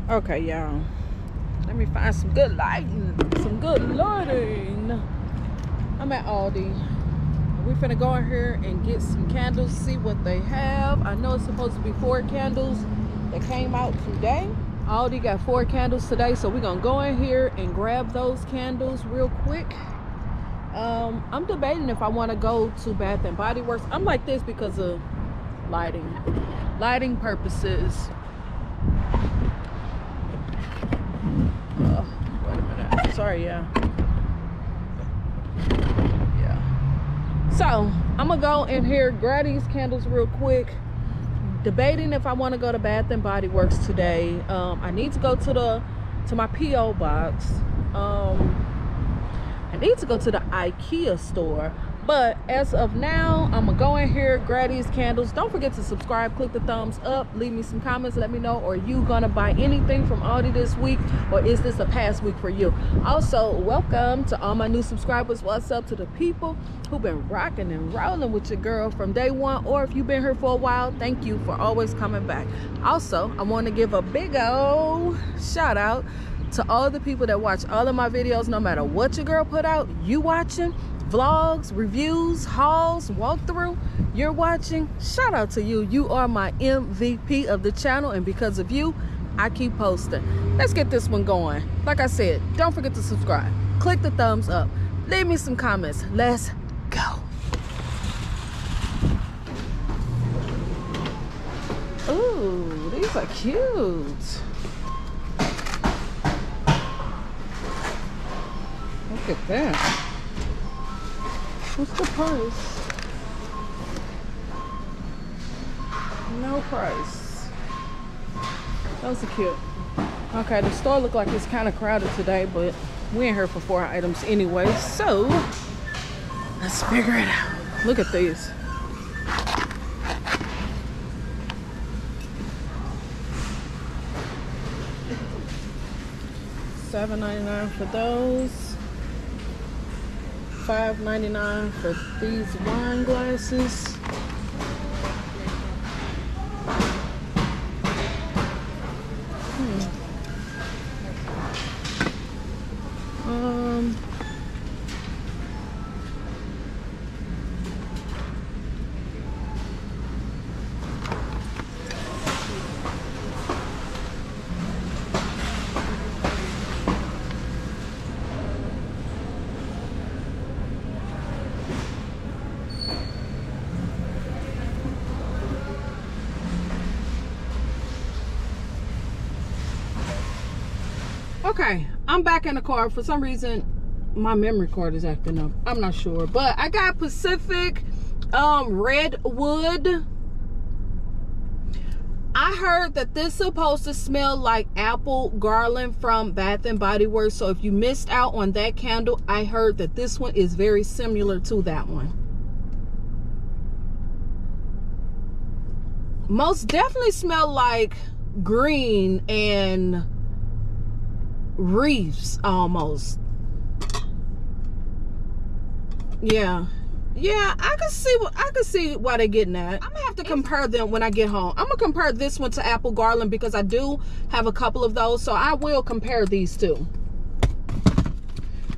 Okay, y'all. Let me find some good lighting. Some good lighting. I'm at Aldi. We're finna go in here and get some candles, see what they have. I know it's supposed to be 4 candles that came out today. Aldi got 4 candles today, so we're gonna go in here and grab those candles real quick. I'm debating if I want to go to Bath and Body Works. I'm like this because of lighting purposes. Wait a minute. Sorry, yeah. So I'm gonna go in here, grab these candles real quick. Debating if I want to go to Bath and Body Works today. I need to go to my PO box. I need to go to the IKEA store, but as of now, I'm gonna go in here, grab these candles. Don't forget to subscribe, click the thumbs up, leave me some comments, let me know, are you gonna buy anything from Aldi this week, or is this a past week for you? Also, welcome to all my new subscribers. What's up to the people who've been rocking and rolling with your girl from day one, or if you've been here for a while, thank you for always coming back. Also, I want to give a big old shout out to all the people that watch all of my videos. No matter what your girl put out, you watching. Vlogs, reviews, hauls, walkthrough, you're watching. Shout out to you. You are my MVP of the channel, and because of you, I keep posting. Let's get this one going. Like I said, don't forget to subscribe, click the thumbs up, leave me some comments. Let's go. Ooh, these are cute. Look at that. What's the price? No price. Those are cute. Okay, the store looked like it's kind of crowded today, but we in here for 4 items anyway, so let's figure it out. Look at these. $7.99 for those. $5.99 for these wine glasses. Okay, I'm back in the car. For some reason, my memory card is acting up. I'm not sure, but I got Pacific Redwood. I heard that this is supposed to smell like apple garland from Bath and Body Works. So if you missed out on that candle, I heard that this one is very similar to that one. Most definitely smell like green and reefs almost. Yeah, I can see why they're getting that. I'm gonna have to compare them when I get home. I'm gonna compare this one to apple garland because I do have a couple of those, so I will compare these two.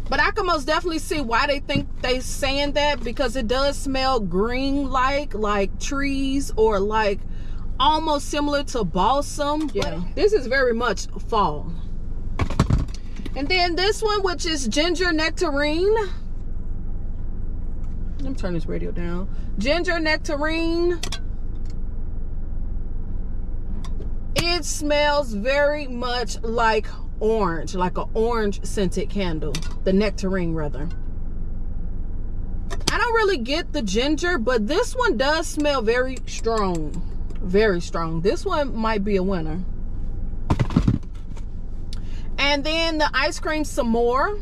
But I can most definitely see why they think they saying that, because it does smell green like trees, or like almost similar to balsam. Yeah, this is very much fall. And then this one, which is ginger nectarine. Let me turn this radio down. Ginger nectarine. It smells very much like orange, like an orange scented candle. The nectarine, rather. I don't really get the ginger, but this one does smell very strong. Very strong. This one might be a winner. And then the ice cream s'mores.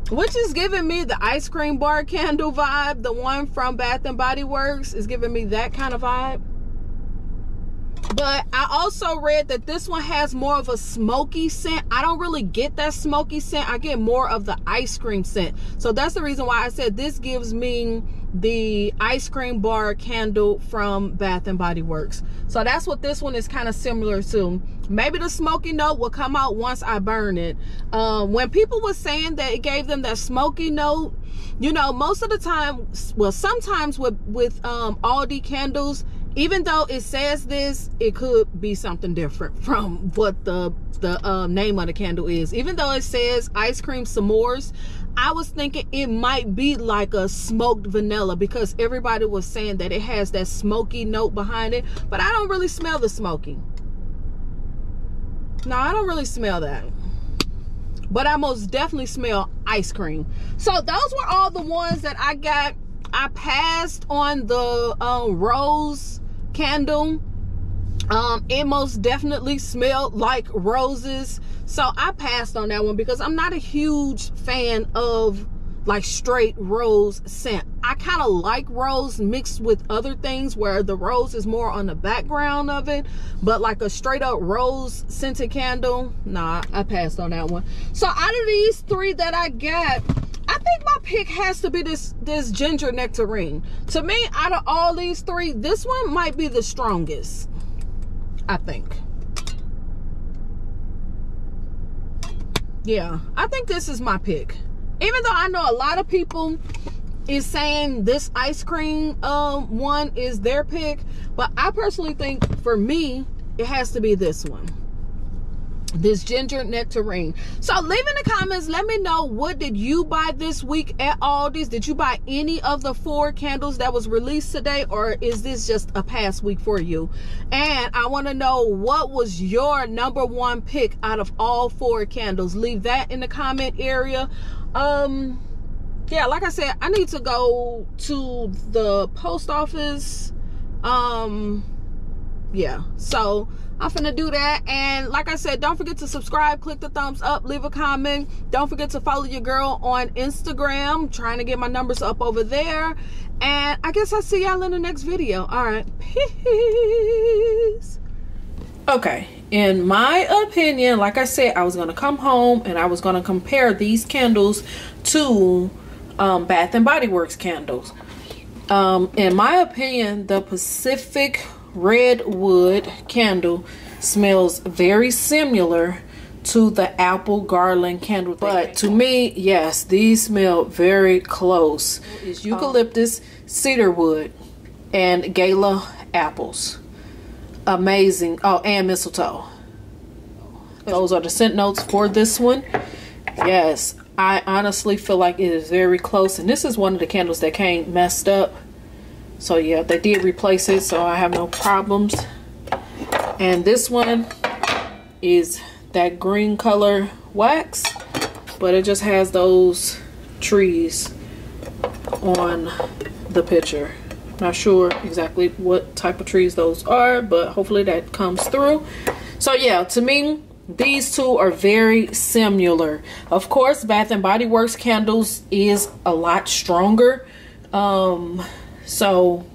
Which is giving me the ice cream bar candle vibe. The one from Bath and Body Works is giving me that kind of vibe. But I also read that this one has more of a smoky scent. I don't really get that smoky scent. I get more of the ice cream scent. So that's the reason why I said this gives me the ice cream bar candle from Bath and Body Works. So that's what this one is kind of similar to. Maybe the smoky note will come out once I burn it. When people were saying that it gave them that smoky note, you know, most of the time, well, sometimes with Aldi candles, even though it says this, it could be something different from what the name of the candle is. Even though it says ice cream s'mores, I was thinking it might be like a smoked vanilla, because everybody was saying that it has that smoky note behind it. But I don't really smell the smoky. No, I don't really smell that. But I most definitely smell ice cream. So those were all the ones that I got. I passed on the rose candle. It most definitely smelled like roses. So I passed on that one because I'm not a huge fan of like straight rose scent. I kind of like rose mixed with other things where the rose is more on the background of it, but like a straight up rose scented candle, nah, I passed on that one. So out of these three that I got, I think my pick has to be this ginger nectarine. To me, out of all these three, this one might be the strongest, I think. Yeah, I think this is my pick. Even though I know a lot of people is saying this ice cream one is their pick, but I personally think for me, it has to be this one. This ginger nectarine. So leave in the comments, let me know, what did you buy this week at Aldi's? Did you buy any of the 4 candles that was released today, or is this just a past week for you? And I want to know, what was your #1 pick out of all 4 candles? Leave that in the comment area. Yeah, like I said, I need to go to the post office. Yeah, so I'm finna do that. And like I said, don't forget to subscribe, click the thumbs up, leave a comment. Don't forget to follow your girl on Instagram. I'm trying to get my numbers up over there. And I guess I'll see y'all in the next video. All right, peace. Okay, in my opinion, like I said, I was gonna come home and I was gonna compare these candles to Bath and Body Works candles. In my opinion, the Pacific Redwood candle smells very similar to the apple garland candle, but to me, yes, these smell very close. It's eucalyptus, cedarwood, and gala apples. Amazing. Oh, and mistletoe. Those are the scent notes for this one. Yes, I honestly feel like it is very close, and this is one of the candles that came messed up. So yeah, they did replace it, so I have no problems. And this one is that green color wax, but it just has those trees on the picture. Not sure exactly what type of trees those are, but hopefully that comes through. So yeah, to me, these two are very similar. Of course, Bath and Body Works candles is a lot stronger. So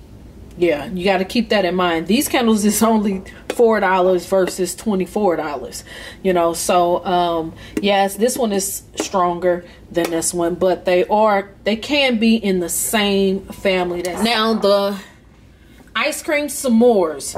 yeah, you got to keep that in mind. These candles is only $4 versus $24, you know. So yes, this one is stronger than this one, but they can be in the same family. Now the ice cream s'mores,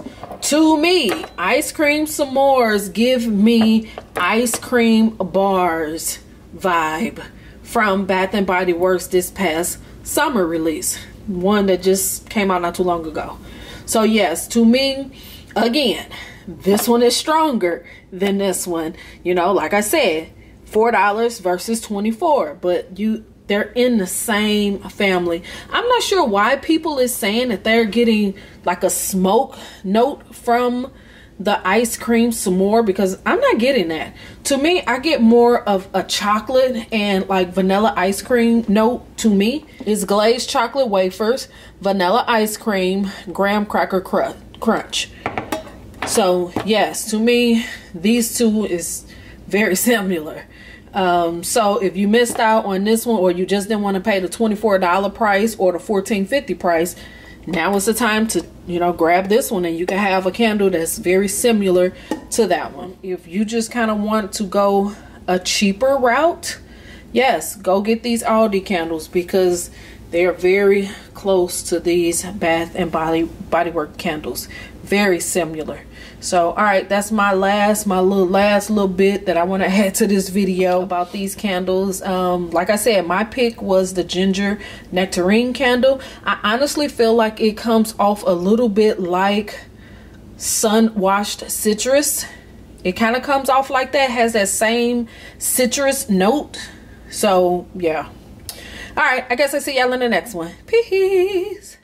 to me, ice cream s'mores give me ice cream bars vibe from Bath and Body Works this past summer release, one that just came out not too long ago. So yes, to me, again, this one is stronger than this one. You know, like I said, $4 versus $24, but they're in the same family. I'm not sure why people is saying that they're getting like a smoke note from the ice cream s'more, because I'm not getting that. To me, I get more of a chocolate and like vanilla ice cream note. To me, it's glazed chocolate wafers, vanilla ice cream, graham cracker crunch. So yes, to me, these two is very similar. So if you missed out on this one, or you just didn't want to pay the $24 price or the $14.50 price, now is the time to, you know, grab this one, and you can have a candle that's very similar to that one. If you just kind of want to go a cheaper route, yes, go get these Aldi candles, because they're very close to these Bath and Body Works candles. Very similar. So, all right, that's my last little bit that I want to add to this video about these candles. Like I said, my pick was the ginger nectarine candle. I honestly feel like it comes off a little bit like sun-washed citrus. It kind of comes off like that, has that same citrus note. So, yeah. All right, I guess I'll see y'all in the next one. Peace.